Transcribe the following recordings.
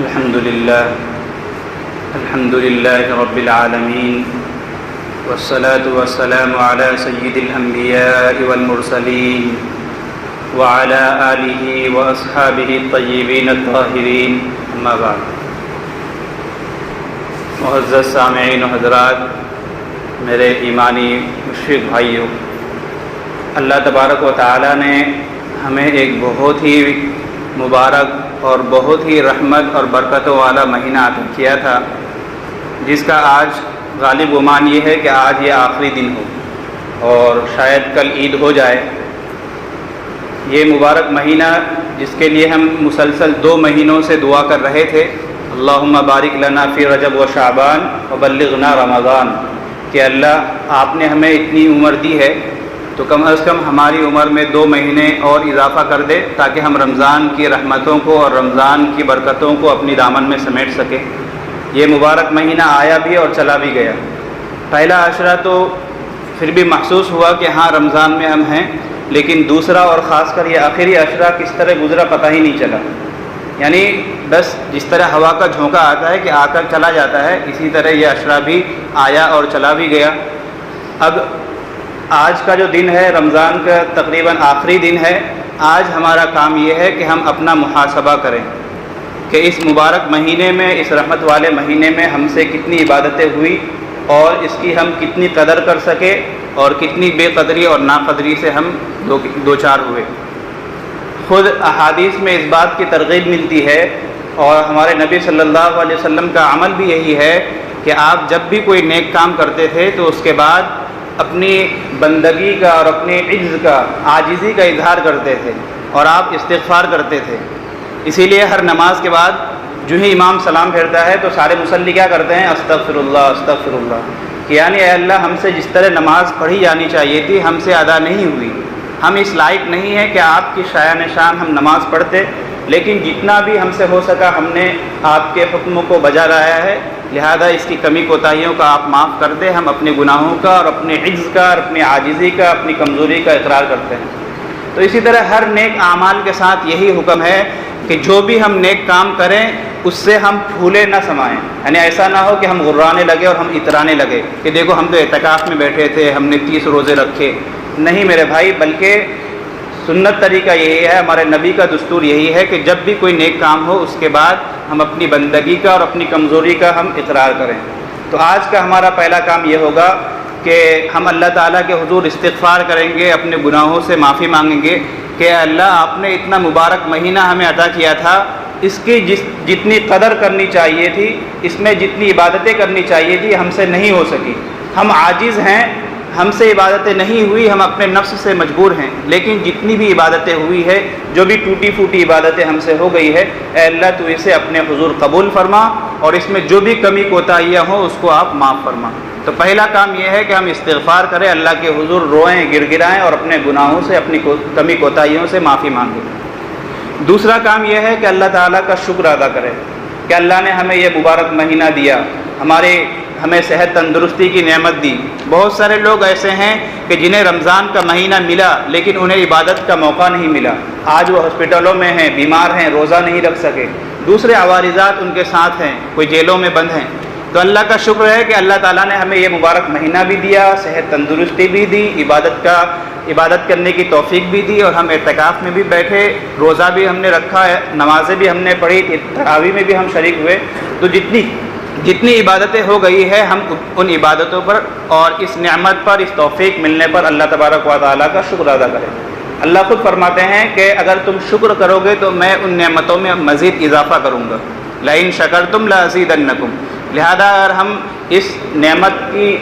الحمد لله رب العالمين والصلاة والسلام على سيد الأنبياء والمرسلين وعلى آله وأصحابه الطيبين الطاهرين أما بعد. معزز سامعین و حضرات، میرے ایمانی مشفق بھائیوں، اللہ تبارک و تعالی نے ہمیں ایک بہت ہی مبارک اور بہت ہی رحمت اور برکتوں والا مہینہ عطا کیا تھا، جس کا آج غالب گمان یہ ہے کہ آج یہ آخری دن ہو اور شاید کل عید ہو جائے. یہ مبارک مہینہ جس کے لیے ہم مسلسل 2 مہینوں سے دعا کر رہے تھے، اللہم بارک لنا فی رجب و شعبان وبلغنا رمضان، کہ اللہ آپ نے ہمیں اتنی عمر دی ہے تو کم از کم ہماری عمر میں 2 مہینے اور اضافہ کر دے تاکہ ہم رمضان کی رحمتوں کو اور رمضان کی برکتوں کو اپنی دامن میں سمیٹ سکیں. یہ مبارک مہینہ آیا بھی اور چلا بھی گیا. پہلا عشرہ تو پھر بھی محسوس ہوا کہ ہاں رمضان میں ہم ہیں، لیکن دوسرا اور خاص کر یہ آخری عشرہ کس طرح گزرا پتہ ہی نہیں چلا. یعنی بس جس طرح ہوا کا جھونکا آتا ہے کہ آ کر چلا جاتا ہے، اسی طرح یہ عشرہ بھی آیا اور چلا بھی گیا. اب آج کا جو دن ہے رمضان کا تقریباً آخری دن ہے. آج ہمارا کام یہ ہے کہ ہم اپنا محاسبہ کریں کہ اس مبارک مہینے میں، اس رحمت والے مہینے میں ہم سے کتنی عبادتیں ہوئی اور اس کی ہم کتنی قدر کر سکے اور کتنی بے قدری اور ناقدری سے ہم دوچار ہوئے. خود احادیث میں اس بات کی ترغیب ملتی ہے اور ہمارے نبی صلی اللہ علیہ وسلم کا عمل بھی یہی ہے کہ آپ جب بھی کوئی نیک کام کرتے تھے تو اس کے بعد اپنی بندگی کا اور اپنی عجز کا، عاجزی کا اظہار کرتے تھے اور آپ استغفار کرتے تھے. اسی لیے ہر نماز کے بعد جو ہی امام سلام پھیرتا ہے تو سارے مصلی کیا کرتے ہیں؟ استغفر اللہ استغفر اللہ، کہ یعنی اے اللہ ہم سے جس طرح نماز پڑھی جانی چاہیے تھی ہم سے ادا نہیں ہوئی. ہم اس لائق نہیں ہیں کہ آپ کی شایان شان ہم نماز پڑھتے، لیکن جتنا بھی ہم سے ہو سکا ہم نے آپ کے حکموں کو بجا لایا ہے. لہذا اس کی کمی کوتاہیوں کا آپ معاف کر دیں. ہم اپنے گناہوں کا اور اپنے عجز کا اور اپنی عاجزی کا، اپنی کمزوری کا اقرار کرتے ہیں. تو اسی طرح ہر نیک اعمال کے ساتھ یہی حکم ہے کہ جو بھی ہم نیک کام کریں اس سے ہم پھولے نہ سمائیں. یعنی ایسا نہ ہو کہ ہم غرانے لگے اور ہم اترانے لگے کہ دیکھو ہم تو اعتکاف میں بیٹھے تھے، ہم نے 30 روزے رکھے. نہیں میرے بھائی، بلکہ سنت طریقہ یہی ہے، ہمارے نبی کا دستور یہی ہے کہ جب بھی کوئی نیک کام ہو اس کے بعد ہم اپنی بندگی کا اور اپنی کمزوری کا ہم اقرار کریں. تو آج کا ہمارا پہلا کام یہ ہوگا کہ ہم اللہ تعالیٰ کے حضور استغفار کریں گے، اپنے گناہوں سے معافی مانگیں گے کہ اللہ آپ نے اتنا مبارک مہینہ ہمیں عطا کیا تھا، اس کی جتنی قدر کرنی چاہیے تھی، اس میں جتنی عبادتیں کرنی چاہیے تھی ہم سے نہیں ہو سکی. ہم عاجز ہیں، ہم سے عبادتیں نہیں ہوئی، ہم اپنے نفس سے مجبور ہیں. لیکن جتنی بھی عبادتیں ہوئی ہے، جو بھی ٹوٹی پھوٹی عبادتیں ہم سے ہو گئی ہے، اے اللہ تو اسے اپنے حضور قبول فرما اور اس میں جو بھی کمی کوتاہیاں ہوں اس کو آپ معاف فرما. تو پہلا کام یہ ہے کہ ہم استغفار کریں، اللہ کے حضور روئیں، گر گرائیں اور اپنے گناہوں سے، اپنی کمی کوتاہیوں سے معافی مانگیں. دوسرا کام یہ ہے کہ اللہ تعالیٰ کا شکر ادا کریں کہ اللہ نے ہمیں یہ مبارک مہینہ دیا، ہمیں صحت تندرستی کی نعمت دی. بہت سارے لوگ ایسے ہیں کہ جنہیں رمضان کا مہینہ ملا لیکن انہیں عبادت کا موقع نہیں ملا. آج وہ ہاسپٹلوں میں ہیں، بیمار ہیں، روزہ نہیں رکھ سکے. دوسرے عوارضات ان کے ساتھ ہیں، کوئی جیلوں میں بند ہیں. تو اللہ کا شکر ہے کہ اللہ تعالیٰ نے ہمیں یہ مبارک مہینہ بھی دیا، صحت تندرستی بھی دی، عبادت کرنے کی توفیق بھی دی، اور ہم اعتکاف میں بھی بیٹھے، روزہ بھی ہم نے رکھا ہے، نمازیں بھی ہم نے پڑھی، تراویح میں بھی ہم شریک ہوئے. تو جتنی عبادتیں ہو گئی ہے ہم ان عبادتوں پر اور اس نعمت پر، اس توفیق ملنے پر اللہ تبارک و تعالیٰ کا شکر ادا کریں. اللہ خود فرماتے ہیں کہ اگر تم شکر کرو گے تو میں ان نعمتوں میں مزید اضافہ کروں گا. لئن شکرتم لازیدنکم. لہذا اگر ہم اس نعمت کی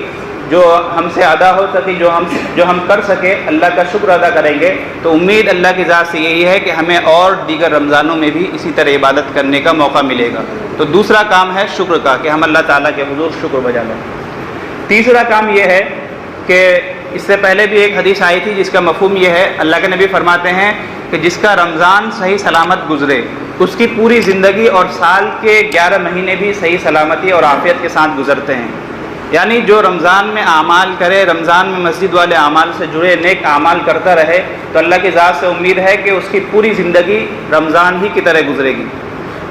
جو ہم سے ادا ہو سکی، جو ہم کر سکے، اللہ کا شکر ادا کریں گے تو امید اللہ کی ذات سے یہی ہے کہ ہمیں اور دیگر رمضانوں میں بھی اسی طرح عبادت کرنے کا موقع ملے گا. تو دوسرا کام ہے شکر کا کہ ہم اللہ تعالیٰ کے حضور شکر بجا لیں. تیسرا کام یہ ہے کہ اس سے پہلے بھی ایک حدیث آئی تھی جس کا مفہوم یہ ہے، اللہ کے نبی فرماتے ہیں کہ جس کا رمضان صحیح سلامت گزرے اس کی پوری زندگی اور سال کے 11 مہینے بھی صحیح سلامتی اور عافیت کے ساتھ گزرتے ہیں. یعنی جو رمضان میں اعمال کرے، رمضان میں مسجد والے اعمال سے جڑے نیک اعمال کرتا رہے تو اللہ کی ذات سے امید ہے کہ اس کی پوری زندگی رمضان ہی کی طرح گزرے گی.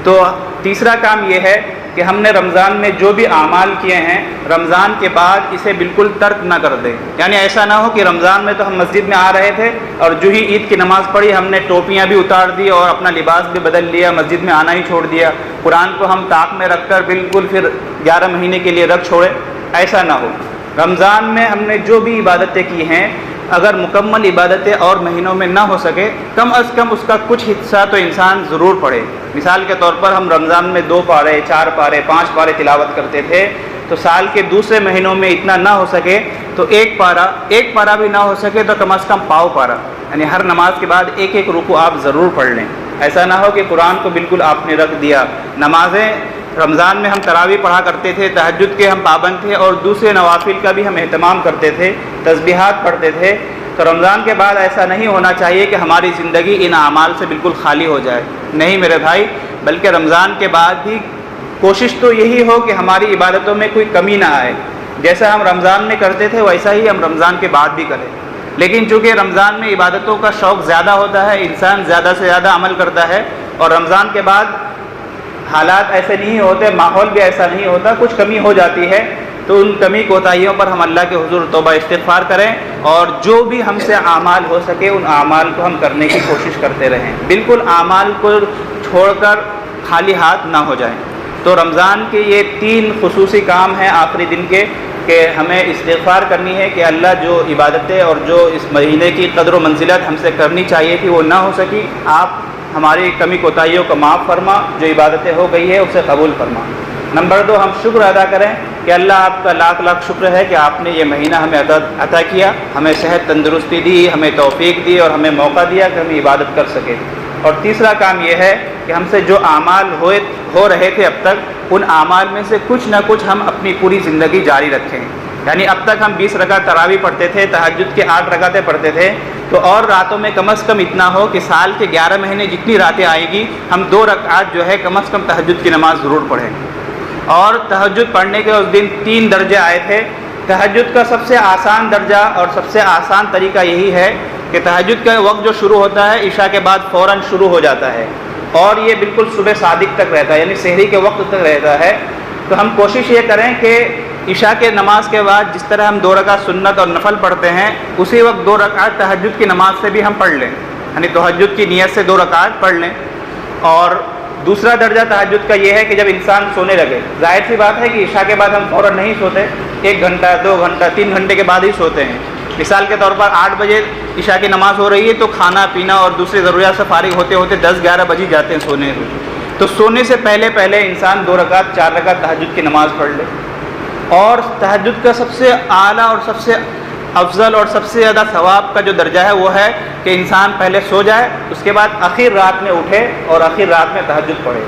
تو تیسرا کام یہ ہے کہ ہم نے رمضان میں جو بھی اعمال کیے ہیں رمضان کے بعد اسے بالکل ترک نہ کر دیں. یعنی ایسا نہ ہو کہ رمضان میں تو ہم مسجد میں آ رہے تھے اور جو ہی عید کی نماز پڑھی ہم نے ٹوپیاں بھی اتار دی اور اپنا لباس بھی بدل لیا, مسجد میں آنا ہی چھوڑ دیا, قرآن کو ہم طاق میں رکھ کر بالکل پھر 11 مہینے کے لیے رکھ چھوڑے. ایسا نہ ہو. رمضان میں ہم نے جو بھی عبادتیں کی ہیں اگر مکمل عبادتیں اور مہینوں میں نہ ہو سکے کم از کم اس کا کچھ حصہ تو انسان ضرور پڑھے. مثال کے طور پر ہم رمضان میں 2 پارے 4 پارے 5 پارے تلاوت کرتے تھے, تو سال کے دوسرے مہینوں میں اتنا نہ ہو سکے تو ایک پارا بھی نہ ہو سکے تو کم از کم پاؤ پارا, یعنی ہر نماز کے بعد ایک رکوع آپ ضرور پڑھ لیں. ایسا نہ ہو کہ قرآن کو بالکل آپ نے رکھ دیا. نمازیں رمضان میں ہم تراویح پڑھا کرتے تھے, تہجد کے ہم پابند تھے اور دوسرے نوافل کا بھی ہم اہتمام کرتے تھے, تسبیحات پڑھتے تھے. تو رمضان کے بعد ایسا نہیں ہونا چاہیے کہ ہماری زندگی ان اعمال سے بالکل خالی ہو جائے. نہیں میرے بھائی, بلکہ رمضان کے بعد بھی کوشش تو یہی ہو کہ ہماری عبادتوں میں کوئی کمی نہ آئے. جیسا ہم رمضان میں کرتے تھے ویسا ہی ہم رمضان کے بعد بھی کریں. لیکن چونکہ رمضان میں عبادتوں کا شوق زیادہ ہوتا ہے, انسان زیادہ سے زیادہ عمل کرتا ہے, اور رمضان کے بعد حالات ایسے نہیں ہوتے, ماحول بھی ایسا نہیں ہوتا, کچھ کمی ہو جاتی ہے. تو ان کمی کوتاہیوں پر ہم اللہ کے حضور توبہ استغفار کریں اور جو بھی ہم سے اعمال ہو سکے ان اعمال کو ہم کرنے کی کوشش کرتے رہیں. بالکل اعمال کو چھوڑ کر خالی ہاتھ نہ ہو جائیں. تو رمضان کے یہ 3 خصوصی کام ہیں آخری دن کے کہ ہمیں استغفار کرنی ہے کہ اللہ جو عبادتیں اور جو اس مہینے کی قدر و منزلت ہم سے کرنی چاہیے تھی وہ نہ ہو سکی, آپ ہماری کمی کوتاہیوں کو معاف فرما, جو عبادتیں ہو گئی ہے اسے قبول فرما. نمبر 2, ہم شکر ادا کریں کہ اللہ آپ کا لاکھ لاکھ شکر ہے کہ آپ نے یہ مہینہ ہمیں عطا کیا, ہمیں صحت تندرستی دی, ہمیں توفیق دی اور ہمیں موقع دیا کہ ہم عبادت کر سکیں. اور تیسرا کام یہ ہے کہ ہم سے جو اعمال ہو رہے تھے اب تک ان اعمال میں سے کچھ نہ کچھ ہم اپنی پوری زندگی جاری رکھیں. یعنی اب تک ہم 20 رکعت تراویح پڑھتے تھے, تہجد کے 8 رکعتیں پڑھتے تھے, تو اور راتوں میں کم از کم اتنا ہو کہ سال کے 11 مہینے جتنی راتیں آئے گی ہم 2 رکعت جو ہے کم از کم تہجد کی نماز ضرور پڑھیں. اور تہجد پڑھنے کے اس دن 3 درجے آئے تھے. تہجد کا سب سے آسان درجہ اور سب سے آسان طریقہ یہی ہے کہ تہجد کا وقت جو شروع ہوتا ہے عشاء کے بعد فوراً شروع ہو جاتا ہے اور یہ بالکل صبح صادق تک رہتا ہے, یعنی سحری کے وقت تک رہتا ہے. تو ہم کوشش یہ کریں کہ عشاء کے نماز کے بعد جس طرح ہم 2 رکعت سنت اور نفل پڑھتے ہیں اسی وقت 2 رکعت تہجد کی نماز سے بھی ہم پڑھ لیں, یعنی تہجد کی نیت سے 2 رکعت پڑھ لیں. اور دوسرا درجہ تہجد کا یہ ہے کہ جب انسان سونے لگے, ظاہر سی بات ہے کہ عشاء کے بعد ہم فوراً نہیں سوتے, 1 گھنٹہ 2 گھنٹہ 3 گھنٹے کے بعد ہی سوتے ہیں. مثال کے طور پر 8 بجے عشاء کی نماز ہو رہی ہے تو کھانا پینا اور دوسری ضروریات سے فارغ ہوتے ہوتے 10-11 بج جاتے ہیں سونے. تو سونے سے پہلے انسان 2 رکعت 4 رکعت تہجد کی نماز پڑھ لے. اور تہجد کا سب سے اعلیٰ اور سب سے افضل اور سب سے زیادہ ثواب کا جو درجہ ہے وہ ہے کہ انسان پہلے سو جائے, اس کے بعد آخر رات میں اٹھے اور آخر رات میں تہجد پڑھے.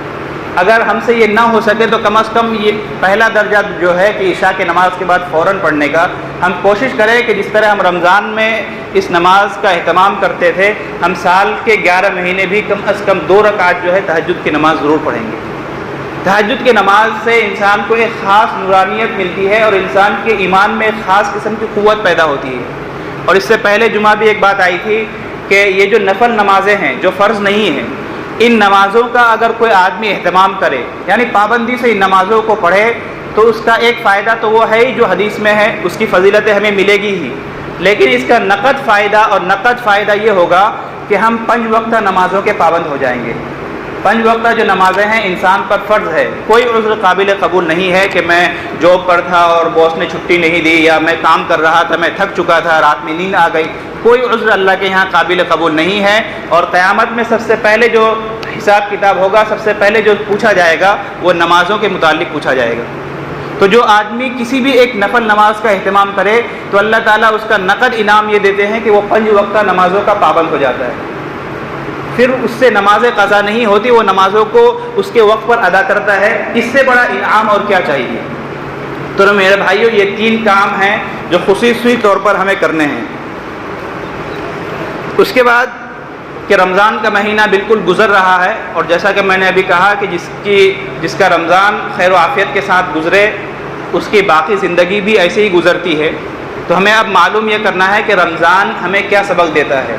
اگر ہم سے یہ نہ ہو سکے تو کم از کم یہ پہلا درجہ جو ہے کہ عشاء کی نماز کے بعد فوراً پڑھنے کا, ہم کوشش کریں کہ جس طرح ہم رمضان میں اس نماز کا اہتمام کرتے تھے ہم سال کے 11 مہینے بھی کم از کم 2 رکعت جو ہے تہجد کی نماز ضرور پڑھیں گے. تہجد کی نماز سے انسان کو ایک خاص نورانیت ملتی ہے اور انسان کے ایمان میں ایک خاص قسم کی قوت پیدا ہوتی ہے. اور اس سے پہلے جمعہ بھی ایک بات آئی تھی کہ یہ جو نفل نمازیں ہیں جو فرض نہیں ہیں ان نمازوں کا اگر کوئی آدمی اہتمام کرے, یعنی پابندی سے ان نمازوں کو پڑھے, تو اس کا ایک فائدہ تو وہ ہے ہی جو حدیث میں ہے, اس کی فضیلتیں ہمیں ملے گی ہی, لیکن اس کا نقد فائدہ یہ ہوگا کہ ہم 5 وقتہ نمازوں کے پابند ہو جائیں گے. 5 وقتہ جو نمازیں ہیں انسان پر فرض ہے. کوئی عذر قابل قبول نہیں ہے کہ میں جاب پر تھا اور باس نے چھٹی نہیں دی, یا میں کام کر رہا تھا میں تھک چکا تھا رات میں نیند آ گئی. کوئی عذر اللہ کے یہاں قابل قبول نہیں ہے. اور قیامت میں سب سے پہلے جو حساب کتاب ہوگا, سب سے پہلے جو پوچھا جائے گا وہ نمازوں کے متعلق پوچھا جائے گا. تو جو آدمی کسی بھی ایک نفل نماز کا اہتمام کرے تو اللہ تعالیٰ اس کا نقد انعام یہ دیتے ہیں کہ وہ 5 وقتہ نمازوں کا پابند ہو جاتا ہے. پھر اس سے نماز قضا نہیں ہوتی, وہ نمازوں کو اس کے وقت پر ادا کرتا ہے. اس سے بڑا انعام اور کیا چاہیے. تو میرے بھائیو یہ 3 کام ہیں جو خصوصی طور پر ہمیں کرنے ہیں. اس کے بعد کہ رمضان کا مہینہ بالکل گزر رہا ہے, اور جیسا کہ میں نے ابھی کہا کہ جس کا رمضان خیر و عافیت کے ساتھ گزرے اس کی باقی زندگی بھی ایسے ہی گزرتی ہے. تو ہمیں اب معلوم یہ کرنا ہے کہ رمضان ہمیں کیا سبق دیتا ہے.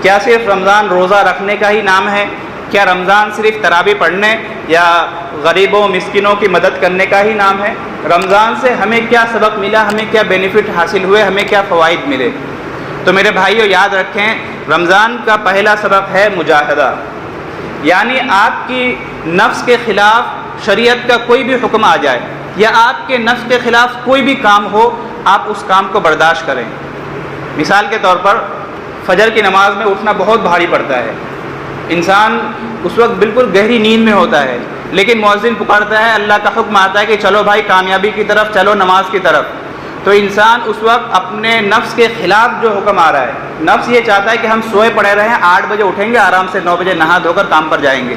کیا صرف رمضان روزہ رکھنے کا ہی نام ہے, کیا رمضان صرف تراویح پڑھنے یا غریبوں مسکینوں کی مدد کرنے کا ہی نام ہے؟ رمضان سے ہمیں کیا سبق ملا، ہمیں کیا بینیفٹ حاصل ہوئے، ہمیں کیا فوائد ملے؟ تو میرے بھائیو یاد رکھیں، رمضان کا پہلا سبق ہے مجاہدہ، یعنی آپ کی نفس کے خلاف شریعت کا کوئی بھی حکم آ جائے یا آپ کے نفس کے خلاف کوئی بھی کام ہو، آپ اس کام کو برداشت کریں۔ مثال کے طور پر فجر کی نماز میں اٹھنا بہت بھاری پڑتا ہے، انسان اس وقت بالکل گہری نیند میں ہوتا ہے، لیکن مؤذن پکارتا ہے، اللہ کا حکم آتا ہے کہ چلو بھائی کامیابی کی طرف چلو، نماز کی طرف، تو انسان اس وقت اپنے نفس کے خلاف جو حکم آ رہا ہے، نفس یہ چاہتا ہے کہ ہم سوئے پڑے رہیں، 8 بجے اٹھیں گے، آرام سے 9 بجے نہا دھو کر کام پر جائیں گے،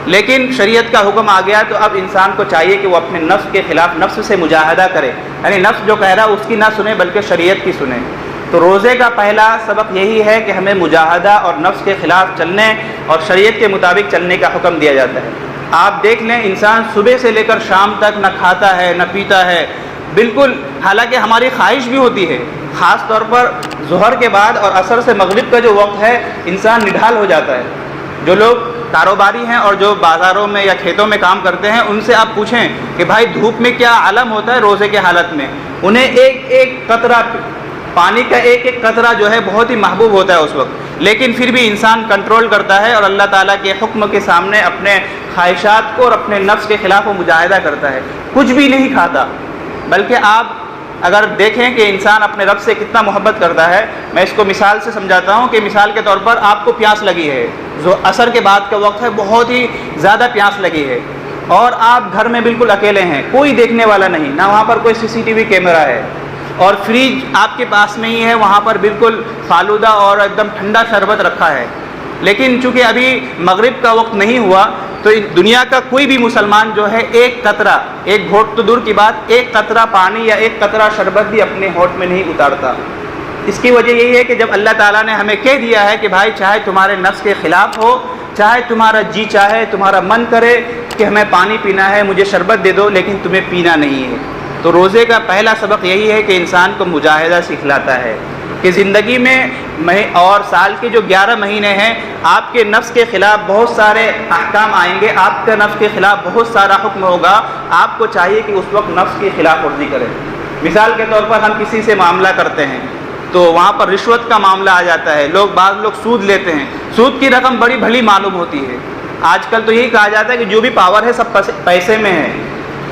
لیکن شریعت کا حکم آ گیا تو اب انسان کو چاہیے کہ وہ اپنے نفس کے خلاف نفس سے مجاہدہ کرے، یعنی نفس جو کہہ رہا ہے اس کی نہ سنے بلکہ شریعت کی سنے۔ تو روزے کا پہلا سبق یہی ہے کہ ہمیں مجاہدہ اور نفس کے خلاف چلنے اور شریعت کے مطابق چلنے کا حکم دیا جاتا ہے۔ آپ دیکھ لیں، انسان صبح سے لے کر شام تک نہ کھاتا ہے نہ پیتا ہے، بالکل، حالانکہ ہماری خواہش بھی ہوتی ہے، خاص طور پر ظہر کے بعد اور عصر سے مغرب کا جو وقت ہے انسان نڈھال ہو جاتا ہے۔ جو لوگ کاروباری ہیں اور جو بازاروں میں یا کھیتوں میں کام کرتے ہیں، ان سے آپ پوچھیں کہ بھائی دھوپ میں کیا عالم ہوتا ہے روزے کے حالت میں، انہیں ایک ایک قطرہ پانی کا ایک ایک قطرہ جو ہے بہت ہی محبوب ہوتا ہے اس وقت، لیکن پھر بھی انسان کنٹرول کرتا ہے اور اللہ تعالیٰ کے حکم کے سامنے اپنے خواہشات کو اور اپنے نفس کے خلاف وہ مجاہدہ کرتا ہے، کچھ بھی نہیں کھاتا۔ بلکہ آپ اگر دیکھیں کہ انسان اپنے رب سے کتنا محبت کرتا ہے، میں اس کو مثال سے سمجھاتا ہوں کہ مثال کے طور پر آپ کو پیاس لگی ہے، جو عصر کے بعد کا وقت ہے، بہت ہی زیادہ پیاس لگی ہے، اور آپ گھر میں بالکل اکیلے ہیں، کوئی دیکھنے والا نہیں، نہ وہاں پر کوئی CCTV کیمرہ ہے، اور فریج آپ کے پاس میں ہی ہے، وہاں پر بالکل فالودہ اور ایک دم ٹھنڈا شربت رکھا ہے، لیکن چونکہ ابھی مغرب کا وقت نہیں ہوا تو دنیا کا کوئی بھی مسلمان جو ہے ایک قطرہ، ایک گھونٹ تو دور کی بات، ایک قطرہ پانی یا ایک قطرہ شربت بھی اپنے ہونٹ میں نہیں اتارتا۔ اس کی وجہ یہی ہے کہ جب اللہ تعالیٰ نے ہمیں کہہ دیا ہے کہ بھائی چاہے تمہارے نفس کے خلاف ہو، چاہے تمہارا جی چاہے، تمہارا من کرے کہ ہمیں پانی پینا ہے، مجھے شربت دے دو، لیکن تمہیں پینا نہیں ہے۔ تو روزے کا پہلا سبق یہی ہے کہ انسان کو مجاہدہ سکھلاتا ہے کہ زندگی میں اور سال کے جو 11 مہینے ہیں، آپ کے نفس کے خلاف بہت سارے احکام آئیں گے، آپ کے نفس کے خلاف بہت سارا حکم ہوگا، آپ کو چاہیے کہ اس وقت نفس کی خلاف ورزی کریں۔ مثال کے طور پر ہم کسی سے معاملہ کرتے ہیں تو وہاں پر رشوت کا معاملہ آ جاتا ہے، بعض لوگ سود لیتے ہیں، سود کی رقم بڑی بھلی معلوم ہوتی ہے، آج کل تو یہی کہا جاتا ہے کہ جو بھی پاور ہے سب پیسے میں ہے،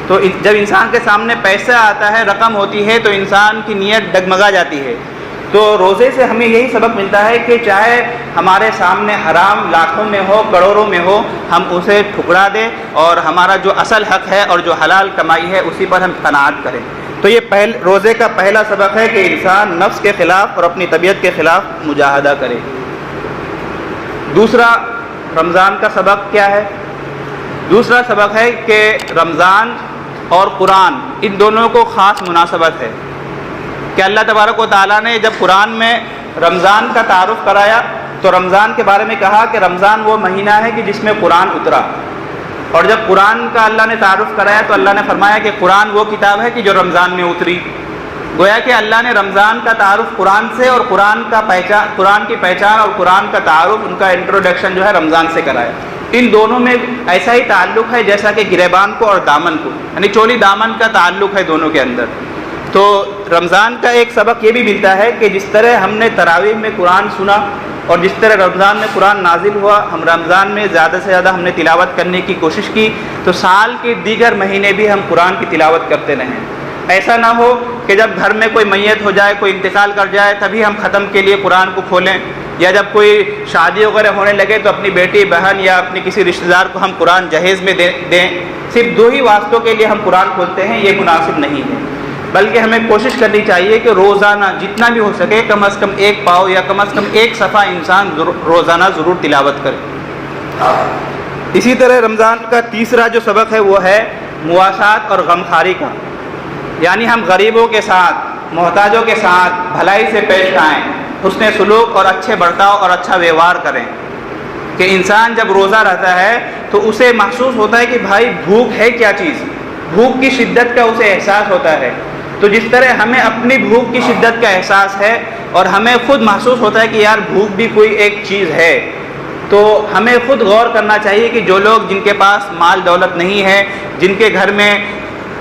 تو جب انسان کے سامنے پیسہ آتا ہے، رقم ہوتی ہے، تو انسان کی نیت ڈگمگا جاتی ہے۔ تو روزے سے ہمیں یہی سبق ملتا ہے کہ چاہے ہمارے سامنے حرام لاکھوں میں ہو، کروڑوں میں ہو، ہم اسے ٹھکرا دیں اور ہمارا جو اصل حق ہے اور جو حلال کمائی ہے اسی پر ہم قناعت کریں۔ تو یہ روزے کا پہلا سبق ہے کہ انسان نفس کے خلاف اور اپنی طبیعت کے خلاف مجاہدہ کرے۔ دوسرا رمضان کا سبق کیا ہے؟ دوسرا سبق ہے کہ رمضان اور قرآن ان دونوں کو خاص مناسبت ہے کہ اللہ تبارک و تعالیٰ نے جب قرآن میں رمضان کا تعارف کرایا تو رمضان کے بارے میں کہا کہ رمضان وہ مہینہ ہے کہ جس میں قرآن اترا، اور جب قرآن کا اللہ نے تعارف کرایا تو اللہ نے فرمایا کہ قرآن وہ کتاب ہے کہ جو رمضان میں اتری۔ گویا کہ اللہ نے رمضان کا تعارف قرآن سے اور قرآن کی پہچان اور قرآن کا تعارف، ان کا انٹروڈکشن جو ہے رمضان سے کرایا۔ ان دونوں میں ایسا ہی تعلق ہے جیسا کہ گریبان کو اور دامن کو، یعنی چولی دامن کا تعلق ہے دونوں کے اندر۔ تو رمضان کا ایک سبق یہ بھی ملتا ہے کہ جس طرح ہم نے تراویح میں قرآن سنا اور جس طرح رمضان میں قرآن نازل ہوا، ہم رمضان میں زیادہ سے زیادہ ہم نے تلاوت کرنے کی کوشش کی، تو سال کے دیگر مہینے بھی ہم قرآن کی تلاوت کرتے رہیں۔ ایسا نہ ہو کہ جب گھر میں کوئی میت ہو جائے، کوئی انتقال کر جائے، تبھی ہم ختم کے لیے قرآن کو کھولیں، یا جب کوئی شادی وغیرہ ہونے لگے تو اپنی بیٹی بہن یا اپنی کسی رشتہ دار کو ہم قرآن جہیز میں دیں، صرف 2 ہی واسطوں کے لیے ہم قرآن کھولتے ہیں، یہ مناسب نہیں ہے۔ بلکہ ہمیں کوشش کرنی چاہیے کہ روزانہ جتنا بھی ہو سکے کم از کم 1 پاؤ یا کم از کم 1 صفحہ انسان روزانہ ضرور تلاوت کرے۔ اسی طرح رمضان کا تیسرا جو سبق ہے وہ ہے مواسات اور غمخواری کا، یعنی ہم غریبوں کے ساتھ، محتاجوں کے ساتھ بھلائی سے پیش آئیں، حسن سلوک اور اچھے برتاؤ اور اچھا ویوہار کریں۔ کہ انسان جب روزہ رہتا ہے تو اسے محسوس ہوتا ہے کہ بھائی بھوک ہے کیا چیز، بھوک کی شدت کا اسے احساس ہوتا ہے۔ تو جس طرح ہمیں اپنی بھوک کی شدت کا احساس ہے اور ہمیں خود محسوس ہوتا ہے کہ یار بھوک بھی کوئی ایک چیز ہے، تو ہمیں خود غور کرنا چاہیے کہ جو لوگ جن کے پاس مال دولت نہیں ہے، جن کے گھر میں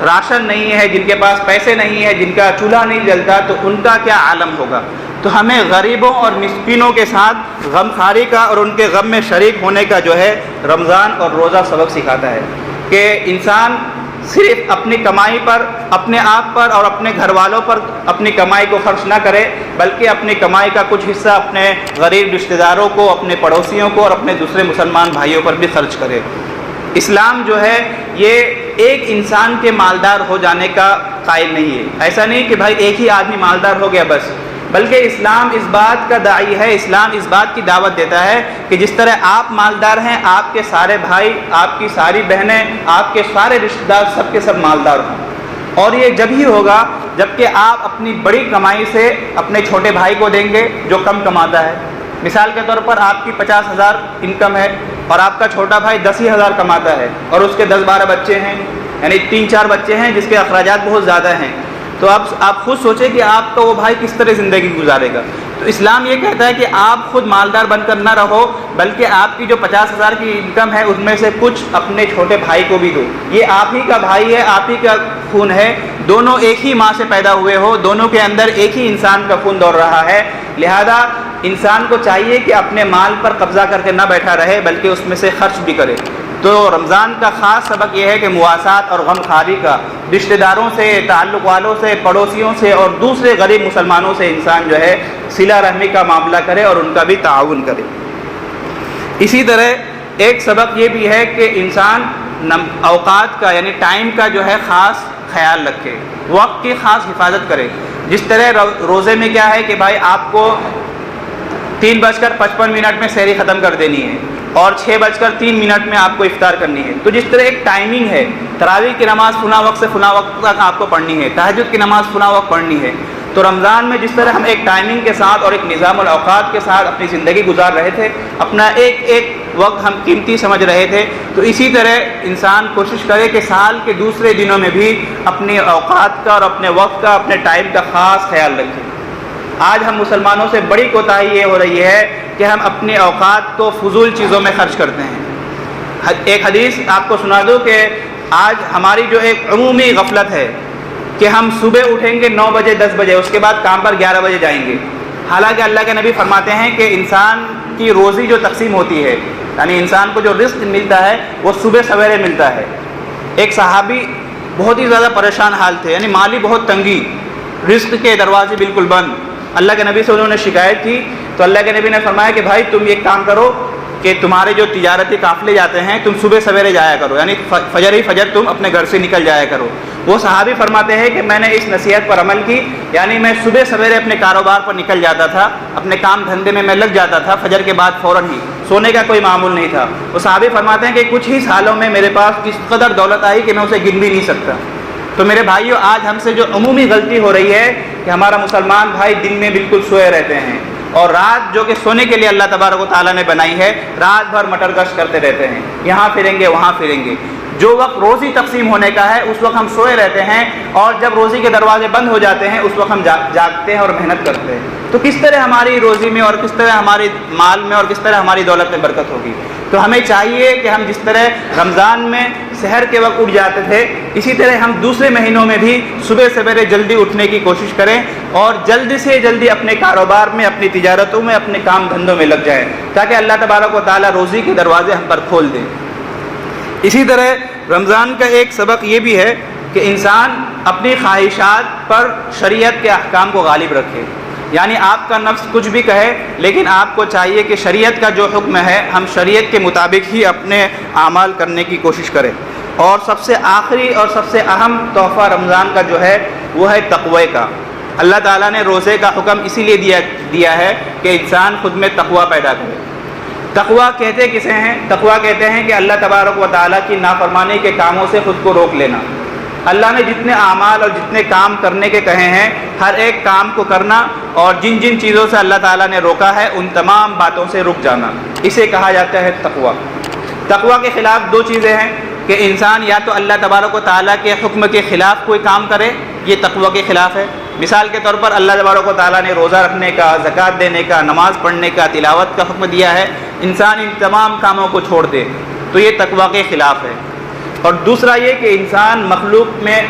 راشن نہیں ہے، جن کے پاس پیسے نہیں ہے، جن کا چولہا نہیں جلتا، تو ان کا کیا عالم ہوگا۔ تو ہمیں غریبوں اور مسکینوں کے ساتھ غم خواری کا اور ان کے غم میں شریک ہونے کا جو ہے رمضان اور روزہ سبق سکھاتا ہے کہ انسان صرف اپنی کمائی پر، اپنے آپ پر اور اپنے گھر والوں پر اپنی کمائی کو خرچ نہ کرے، بلکہ اپنی کمائی کا کچھ حصہ اپنے غریب رشتہ داروں کو، اپنے پڑوسیوں کو اور اپنے دوسرے مسلمان بھائیوں پر بھی خرچ کرے۔ اسلام جو ہے یہ ایک انسان کے مالدار ہو جانے کا قائل نہیں ہے۔ ایسا نہیں کہ بھائی ایک ہی آدمی مالدار ہو گیا بس، بلکہ اسلام اس بات کا داعی ہے، اسلام اس بات کی دعوت دیتا ہے کہ جس طرح آپ مالدار ہیں، آپ کے سارے بھائی، آپ کی ساری بہنیں، آپ کے سارے رشتہ دار سب کے سب مالدار ہوں۔ اور یہ جب ہی ہوگا جب کہ آپ اپنی بڑی کمائی سے اپنے چھوٹے بھائی کو دیں گے جو کم کماتا ہے۔ مثال کے طور پر آپ کی 50,000 انکم ہے اور آپ کا چھوٹا بھائی 10,000 کماتا ہے اور اس کے 10-12 بچے ہیں، یعنی 3-4 بچے ہیں جس کے اخراجات بہت زیادہ ہیں۔ تو اب آپ خود سوچیں کہ آپ کا وہ بھائی کس طرح زندگی گزارے گا۔ تو اسلام یہ کہتا ہے کہ آپ خود مالدار بن کر نہ رہو، بلکہ آپ کی جو 50,000 کی انکم ہے اس میں سے کچھ اپنے چھوٹے بھائی کو بھی دو۔ یہ آپ ہی کا بھائی ہے، آپ ہی کا خون ہے، دونوں ایک ہی ماں سے پیدا ہوئے ہو، دونوں کے اندر ایک ہی انسان کا خون دوڑ رہا ہے۔ لہذا انسان کو چاہیے کہ اپنے مال پر قبضہ کر کے نہ بیٹھا رہے، بلکہ اس میں سے خرچ بھی کرے۔ تو رمضان کا خاص سبق یہ ہے کہ مواسات اور غم خواری کا، رشتہ داروں سے، تعلق والوں سے، پڑوسیوں سے اور دوسرے غریب مسلمانوں سے انسان جو ہے صلہ رحمی کا معاملہ کرے اور ان کا بھی تعاون کرے۔ اسی طرح ایک سبق یہ بھی ہے کہ انسان اوقات کا یعنی ٹائم کا جو ہے خاص خیال رکھے، وقت کی خاص حفاظت کرے۔ جس طرح روزے میں کیا ہے کہ بھائی آپ کو 3:55 میں سحری ختم کر دینی ہے اور 6:03 میں آپ کو افطار کرنی ہے۔ تو جس طرح ایک ٹائمنگ ہے، تراویح کی نماز فلاں وقت سے فلاں وقت تک آپ کو پڑھنی ہے، تہجد کی نماز فلاں وقت پڑھنی ہے، تو رمضان میں جس طرح ہم ایک ٹائمنگ کے ساتھ اور ایک نظام الاوقات کے ساتھ اپنی زندگی گزار رہے تھے، اپنا ایک ایک وقت ہم قیمتی سمجھ رہے تھے، تو اسی طرح انسان کوشش کرے کہ سال کے دوسرے دنوں میں بھی اپنے اوقات کا اور اپنے وقت کا، اپنے ٹائم کا خاص خیال رکھیں۔ آج ہم مسلمانوں سے بڑی کوتاہی یہ ہو رہی ہے کہ ہم اپنے اوقات کو فضول چیزوں میں خرچ کرتے ہیں۔ ایک حدیث آپ کو سنا دوں کہ آج ہماری جو ایک عمومی غفلت ہے کہ ہم صبح اٹھیں گے 9 بجے 10 بجے، اس کے بعد کام پر 11 بجے جائیں گے، حالانکہ اللہ کے نبی فرماتے ہیں کہ انسان کی روزی جو تقسیم ہوتی ہے، یعنی انسان کو جو رزق ملتا ہے وہ صبح سویرے ملتا ہے۔ ایک صحابی بہت ہی زیادہ پریشان حال تھے، یعنی مالی بہت تنگی، رزق کے دروازے بالکل بند۔ اللہ کے نبی سے انہوں نے شکایت کی تو اللہ کے نبی نے فرمایا کہ بھائی تم ایک کام کرو کہ تمہارے جو تجارتی قافلے جاتے ہیں تم صبح سویرے جایا کرو، یعنی فجر ہی فجر تم اپنے گھر سے نکل جایا کرو۔ وہ صحابی فرماتے ہیں کہ میں نے اس نصیحت پر عمل کی، یعنی میں صبح سویرے اپنے کاروبار پر نکل جاتا تھا، اپنے کام دھندے میں لگ جاتا تھا، فجر کے بعد فوراً ہی، سونے کا کوئی معمول نہیں تھا۔ وہ صحابی فرماتے ہیں کہ کچھ ہی سالوں میں میرے پاس اس قدر دولت آئی کہ میں اسے گن بھی نہیں سکتا۔ تو میرے بھائیوں، آج ہم سے جو عمومی غلطی ہو رہی ہے کہ ہمارا مسلمان بھائی دن میں بالکل سوئے رہتے ہیں اور رات جو کہ سونے کے لیے اللہ تبارک و تعالیٰ نے بنائی ہے، رات بھر مٹر گشت کرتے رہتے ہیں، یہاں پھریں گے وہاں پھریں گے۔ جو وقت روزی تقسیم ہونے کا ہے اس وقت ہم سوئے رہتے ہیں، اور جب روزی کے دروازے بند ہو جاتے ہیں اس وقت ہم جاگتے ہیں اور محنت کرتے ہیں۔ تو کس طرح ہماری روزی میں اور کس طرح ہمارے مال میں اور کس طرح ہماری دولت میں برکت ہوگی؟ تو ہمیں چاہیے کہ ہم جس طرح رمضان میں سحر کے وقت اٹھ جاتے تھے، اسی طرح ہم دوسرے مہینوں میں بھی صبح سویرے جلدی اٹھنے کی کوشش کریں اور جلدی سے جلدی اپنے کاروبار میں، اپنی تجارتوں میں، اپنے کام دھندوں میں لگ جائیں، تاکہ اللہ تبارک و تعالیٰ روزی کے دروازے ہم پر کھول دیں۔ اسی طرح رمضان کا ایک سبق یہ بھی ہے کہ انسان اپنی خواہشات پر شریعت کے احکام کو غالب رکھے، یعنی آپ کا نفس کچھ بھی کہے لیکن آپ کو چاہیے کہ شریعت کا جو حکم ہے ہم شریعت کے مطابق ہی اپنے اعمال کرنے کی کوشش کریں۔ اور سب سے آخری اور سب سے اہم تحفہ رمضان کا جو ہے وہ ہے تقوی کا۔ اللہ تعالیٰ نے روزے کا حکم اسی لیے دیا ہے کہ انسان خود میں تقوی پیدا کرے۔ تقوی کہتے کسے ہیں؟ تقوی کہتے ہیں کہ اللہ تبارک و تعالیٰ کی نافرمانی کے کاموں سے خود کو روک لینا۔ اللہ نے جتنے اعمال اور جتنے کام کرنے کے کہے ہیں ہر ایک کام کو کرنا، اور جن جن چیزوں سے اللہ تعالیٰ نے روکا ہے ان تمام باتوں سے رک جانا، اسے کہا جاتا ہے تقوی۔ تقوی کے خلاف دو چیزیں ہیں کہ انسان یا تو اللہ تبارک و تعالیٰ کے حکم کے خلاف کوئی کام کرے، یہ تقوی کے خلاف ہے۔ مثال کے طور پر اللہ تبارک و تعالیٰ نے روزہ رکھنے کا، زکوٰۃ دینے کا، نماز پڑھنے کا، تلاوت کا حکم دیا ہے، انسان ان تمام کاموں کو چھوڑ دے تو یہ تقویٰ کے خلاف ہے۔ اور دوسرا یہ کہ انسان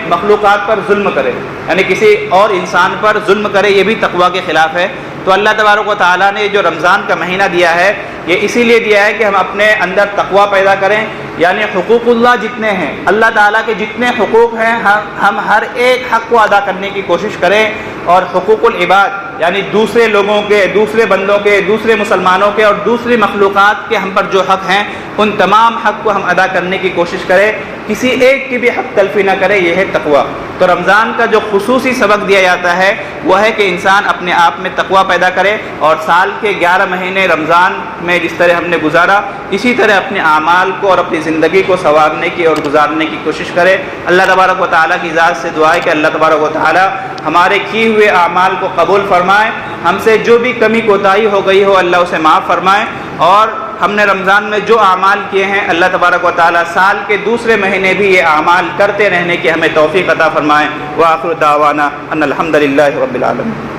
مخلوقات پر ظلم کرے، یعنی کسی اور انسان پر ظلم کرے، یہ بھی تقویٰ کے خلاف ہے۔ تو اللہ تبارک و تعالیٰ نے جو رمضان کا مہینہ دیا ہے یہ اسی لیے دیا ہے کہ ہم اپنے اندر تقویٰ پیدا کریں، یعنی حقوق اللہ جتنے ہیں، اللہ تعالیٰ کے جتنے حقوق ہیں ہم ہر ایک حق کو ادا کرنے کی کوشش کریں، اور حقوق العباد یعنی دوسرے لوگوں کے، دوسرے بندوں کے، دوسرے مسلمانوں کے اور دوسری مخلوقات کے ہم پر جو حق ہیں ان تمام حق کو ہم ادا کرنے کی کوشش کریں، کسی ایک کی بھی حق تلفی نہ کرے، یہ ہے تقویٰ۔ تو رمضان کا جو خصوصی سبق دیا جاتا ہے وہ ہے کہ انسان اپنے آپ میں تقویٰ پیدا کرے، اور سال کے 11 مہینے رمضان میں جس طرح ہم نے گزارا اسی طرح اپنے اعمال کو اور اپنی زندگی کو سنوارنے کی اور گزارنے کی کوشش کرے۔ اللہ تبارک و تعالیٰ کی ذات سے دعا ہے کہ اللہ تبارک و تعالیٰ ہمارے کیے ہوئے اعمال کو قبول فرمائے، ہم سے جو بھی کمی کوتاہی ہو گئی ہو اللہ اسے معاف فرمائے، اور ہم نے رمضان میں جو اعمال کیے ہیں اللہ تبارک و تعالیٰ سال کے دوسرے مہینے بھی یہ اعمال کرتے رہنے کی ہمیں توفیق عطا فرمائے۔ وآخر دعوانا ان الحمد للہ رب العالمین۔